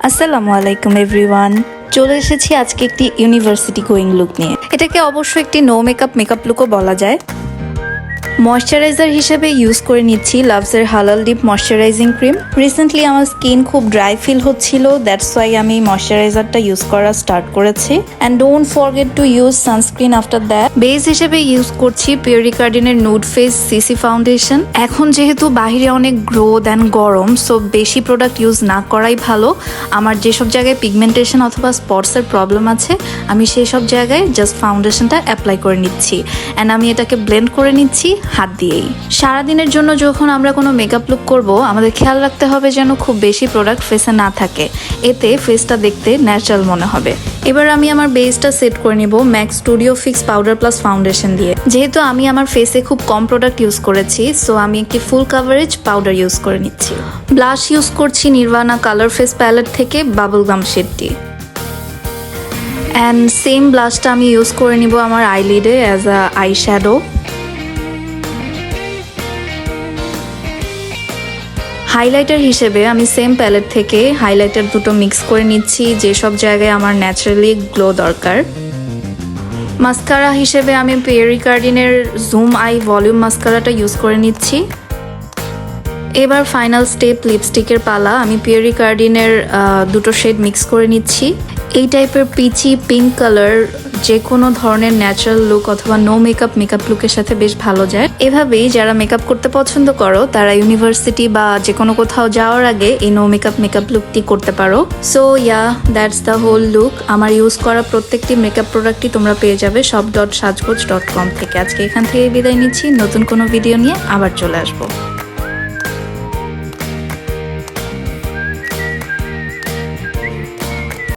আসসালামু আলাইকুম এভরিওয়ান। চলে এসেছি আজকে একটি ইউনিভার্সিটি গোয়িং লুক নিয়ে। এটাকে অবশ্য একটি নো মেকআপ লুকও বলা যায়। ময়শ্চারাইজার হিসেবে ইউজ করে নিচ্ছি লাভসের হালাল ডিপ ময়শ্চারাইজিং ক্রিম। রিসেন্টলি আমার স্কিন খুব ড্রাই ফিল হচ্ছিল, দ্যাটস ওয়াই আমি ময়শ্চারাইজারটা ইউজ করা স্টার্ট করেছি। And don't forget to use sunscreen after that. Base হিসেবে ইউজ করছি পিউরি কার্ডিনের নুড ফেস সিসি ফাউন্ডেশন। এখন যেহেতু বাহিরে অনেক রোদ অ্যান্ড গরম, সো বেশি প্রোডাক্ট ইউজ না করাই ভালো। আমার যেসব জায়গায় পিগমেন্টেশন অথবা স্পটসের প্রবলেম আছে, আমি সেই সব জায়গায় জাস্ট ফাউন্ডেশনটা অ্যাপ্লাই করে নিচ্ছি অ্যান্ড আমি এটাকে ব্লেন্ড করে নিচ্ছি হাত দিয়েই। সারাদিনের জন্য যখন আমরা কোনো মেকআপ লুক করব, আমাদের খেয়াল রাখতে হবে যেন খুব বেশি প্রোডাক্ট ফেসে না থাকে, এতে ফেসটা দেখতে ন্যাচারাল মনে হবে। এবার আমি আমার বেসটা সেট করে নিব max studio fix powder plus foundation দিয়ে। যেহেতু আমি আমার ফেসে খুব কম প্রোডাক্ট ইউজ করেছি, সো আমি একটি ফুল কাভারেজ পাউডার ইউজ করে নিচ্ছি। ব্লাশ ইউজ করছি নির্বাণা কালার ফেস প্যালেট থেকে বাবল গাম শেডটি। অ্যান্ড সেম ব্লাশটা আমি ইউজ করে নিব আমার আইলিডে as a eyeshadow. Highlighter হিসেবে আমি সেম প্যালেট থেকে হাইলাইটার দুটো মিক্স করে নিচ্ছি, যেসব জায়গায় আমার ন্যাচারালি গ্লো দরকার। মাস্কারা হিসেবে আমি পিউরি কার্ডিনের জুম আই ভলিউম মাস্কারাটা ইউজ করে নিচ্ছি। এবার ফাইনাল স্টেপ লিপস্টিকের পালা। আমি পিউরি কার্ডিনের দুটো শেড মিক্স করে নিচ্ছি। এই টাইপের পিচি পিঙ্ক কালার যে কোনো ধরনের ন্যাচারাল লুক অথবা নো মেকআপ লুকের সাথে বেশ ভালো যায়। এভাবেই যারা মেকআপ করতে পছন্দ করো, তারা ইউনিভার্সিটি বা যে কোনো কোথাও যাওয়ার আগে এই নো মেকআপ লুকটি করতে পারো। So yeah, that's the whole look. আমার ইউজ করা প্রত্যেকটি মেকআপ প্রোডাক্টই তোমরা পেয়ে যাবে shop.shajgoj.com থেকে। আজকে এখান থেকে বিদায় নিচ্ছি। নতুন কোনো ভিডিও নিয়ে আবার চলে আসবো।